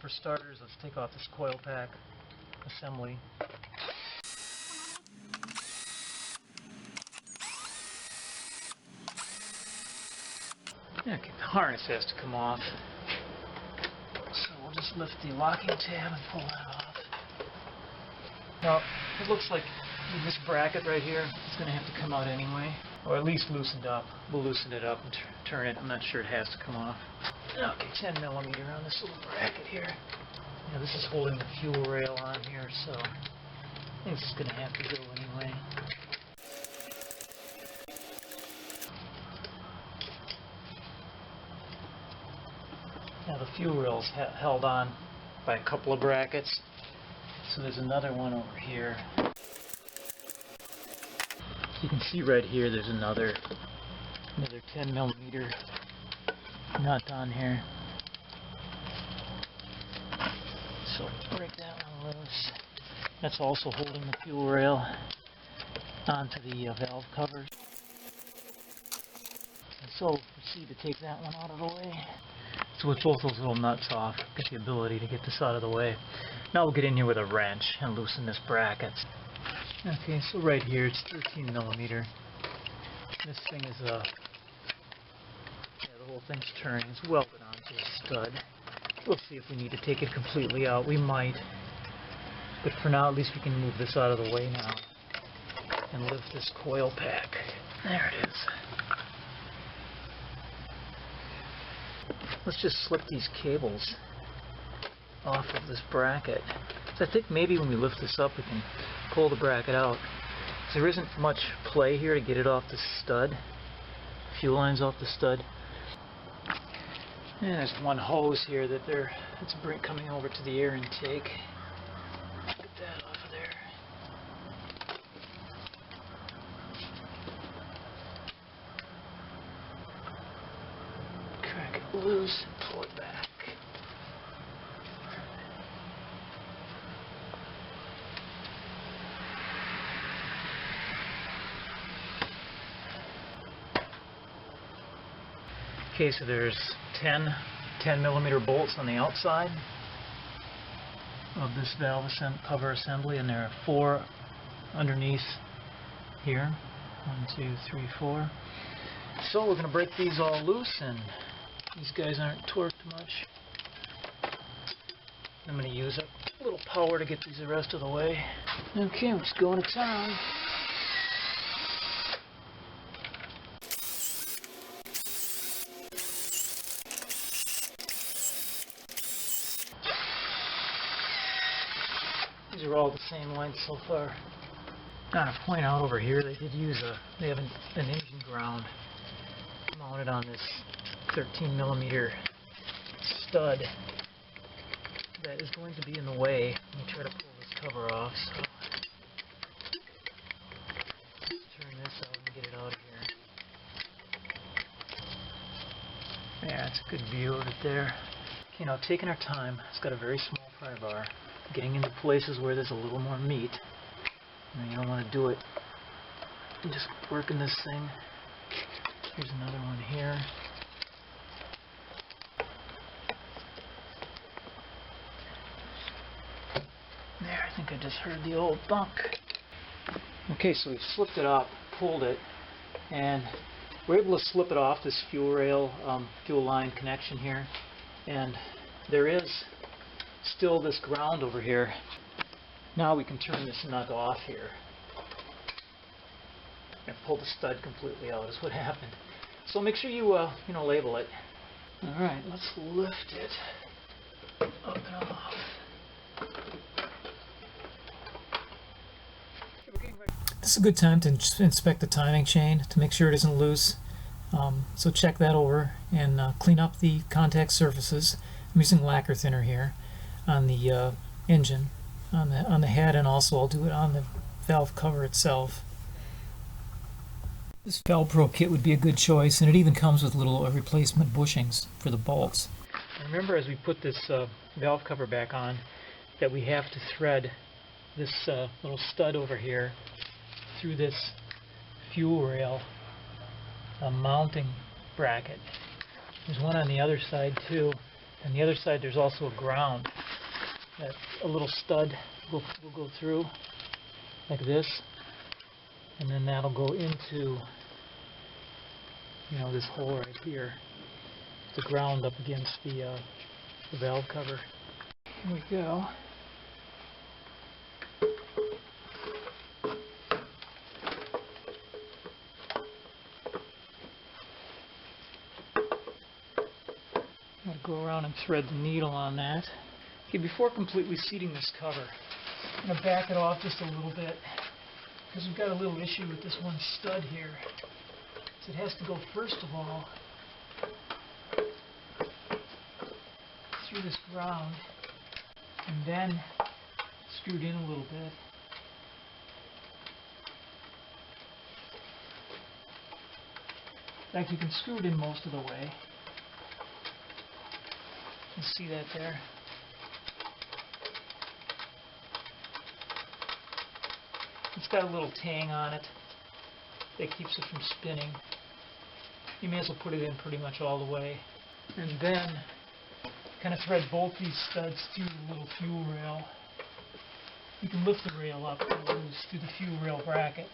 For starters, let's take off this coil pack assembly. Okay, the harness has to come off. So we'll just lift the locking tab and pull that off. Now, it looks like this bracket right here is going to have to come out anyway, or at least loosened up. We'll loosen it up and turn it. I'm not sure it has to come off. Okay, 10 millimeter on this little bracket here. Now this is holding the fuel rail on here, so I think it's going to have to go anyway. Now the fuel rail's held on by a couple of brackets, so there's another one over here. You can see right here there's another 10 millimeter nut on here. So break that one loose. That's also holding the fuel rail onto the valve covers. And so proceed to take that one out of the way. So with both those little nuts off, get the ability to get this out of the way. Now we'll get in here with a wrench and loosen this bracket. Okay, so right here it's 13 millimeter. This thing is the whole thing's turning. It's welded onto a stud. We'll see if we need to take it completely out. We might, but for now at least we can move this out of the way now and lift this coil pack. There it is. Let's just slip these cables off of this bracket. So I think maybe when we lift this up we can pull the bracket out. So there isn't much play here to get it off the stud. Fuel line's off the stud. And there's one hose here that it's coming over to the air intake. Get that off of there. Crack it loose and pull it back. Okay, so there's 10 millimeter bolts on the outside of this valve cover assembly, and there are 4 underneath here. 1, 2, 3, 4. So we're going to break these all loose, and these guys aren't torqued much. I'm going to use a little power to get these the rest of the way. Okay, we're just going to town. These are all the same length so far. Now to point out over here, they have an engine ground mounted on this 13 millimeter stud that is going to be in the way when we try to pull this cover off. So let's turn this out and get it out of here. Yeah, it's a good view of it there. Okay, now taking our time, it's got a very small pry bar. Getting into places where there's a little more meat. You don't want to do it just working this thing. Here's another one here. There, I think I just heard the old bunk. Okay, so we've slipped it up, pulled it, and we're able to slip it off this fuel rail, fuel line connection here. And there is still this ground over here. Now we can turn this nut off here and pull the stud completely out is what happened. So make sure you label it. All right, let's lift it up and off. This is a good time to inspect the timing chain to make sure it isn't loose. So check that over and clean up the contact surfaces. I'm using lacquer thinner here on the engine, on the head, and also I'll do it on the valve cover itself. This Velcro kit would be a good choice, and it even comes with little replacement bushings for the bolts. And remember, as we put this valve cover back on, that we have to thread this little stud over here through this fuel rail mounting bracket. There's one on the other side too. On the other side there's also a ground that a little stud will go through like this, and then that'll go into, you know, this hole right here to ground up against the valve cover. Here we go. I'll go around and thread the needle on that. Okay, before completely seating this cover, I'm going to back it off just a little bit because we've got a little issue with this one stud here. So it has to go first of all through this ground and then screwed in a little bit. In fact, you can screw it in most of the way. You can see that there. It's got a little tang on it that keeps it from spinning. You may as well put it in pretty much all the way. And then kind of thread both these studs through the little fuel rail. You can lift the rail up and loose through the fuel rail bracket.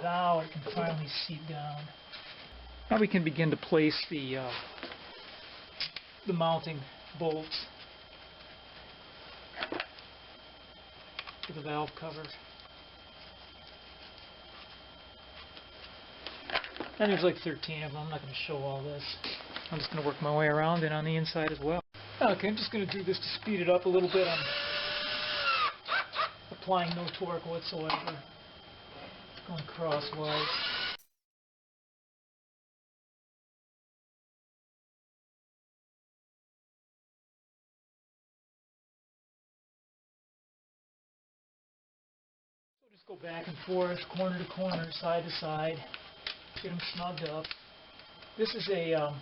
Now it can finally seat down. Now we can begin to place the mounting bolts for the valve cover. And there's like 13 of them. I'm not going to show all this. I'm just going to work my way around and on the inside as well. Okay, I'm just going to do this to speed it up a little bit. I'm applying no torque whatsoever. It's going crosswise. So just go back and forth, corner to corner, side to side. Get them snugged up. This is a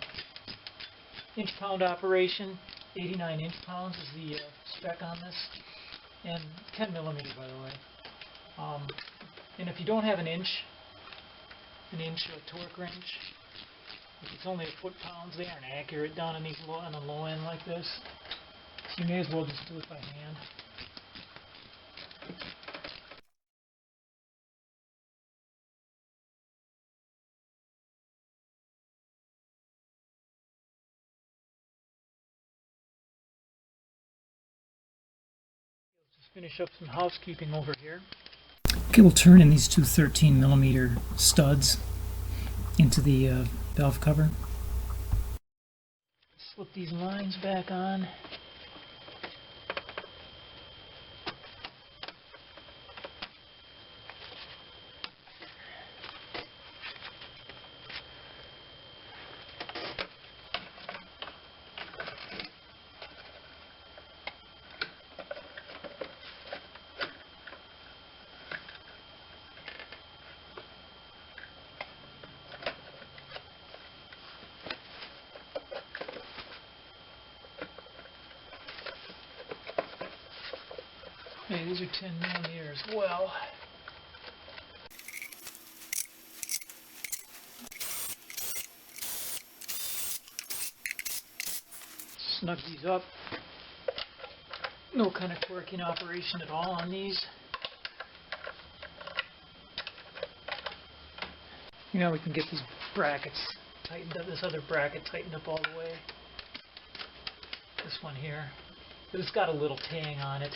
inch-pound operation. 89 inch-pounds is the spec on this, and 10 millimeter, by the way. And if you don't have an inch torque wrench, if it's only a foot-pounds, they aren't accurate down on these on the low end like this. So you may as well just do it by hand. Finish up some housekeeping over here. Okay, we'll turn in these two 13 millimeter studs into the valve cover. Slip these lines back on. Okay, these are 10 millimeter as well. Snug these up. No kind of torquing operation at all on these. You know, we can get these brackets tightened up, this other bracket tightened up all the way. This one here. But it's got a little tang on it.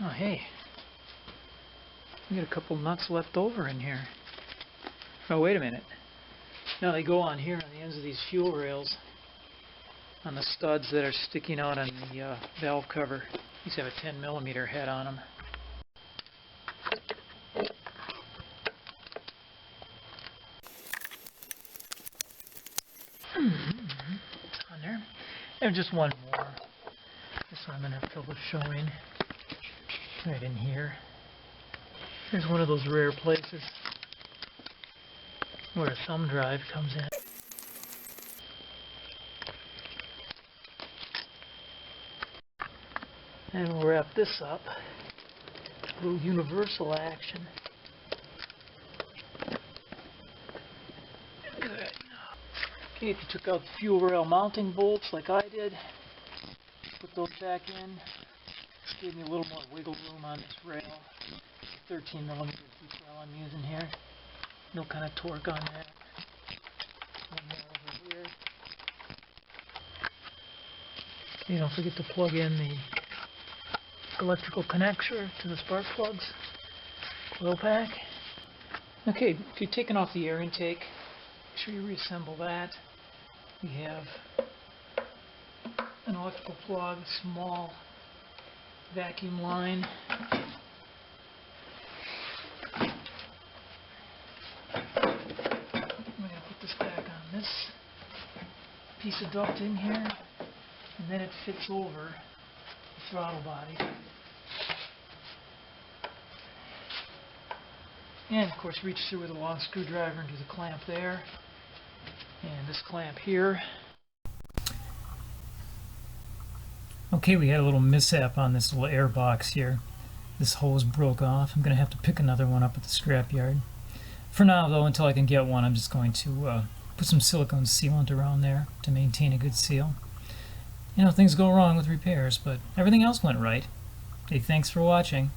Oh, hey, we got a couple nuts left over in here. Oh, wait a minute. Now they go on here on the ends of these fuel rails on the studs that are sticking out on the valve cover. These have a 10 millimeter head on them. It's on there. And just one more. This one I'm going to have trouble showing. Right in here. Here's one of those rare places where a thumb drive comes in. And we'll wrap this up. A little universal action. Good. Okay, if you took out the fuel rail mounting bolts like I did, put those back in. This gave me a little more wiggle room on this rail. 13 millimeter deep rail I'm using here. No kind of torque on that. One more over here. You don't forget to plug in the electrical connector to the spark plugs. Coil pack. Okay, if you're taking off the air intake, make sure you reassemble that. We have an electrical plug, small vacuum line. I'm going to put this back on this piece of duct in here, and then it fits over the throttle body. And of course reach through with a long screwdriver into the clamp there, and this clamp here. Okay, we had a little mishap on this little air box here. This hose broke off. I'm going to have to pick another one up at the scrapyard. For now though, until I can get one, I'm just going to put some silicone sealant around there to maintain a good seal. You know, things go wrong with repairs, but everything else went right. Hey, thanks for watching.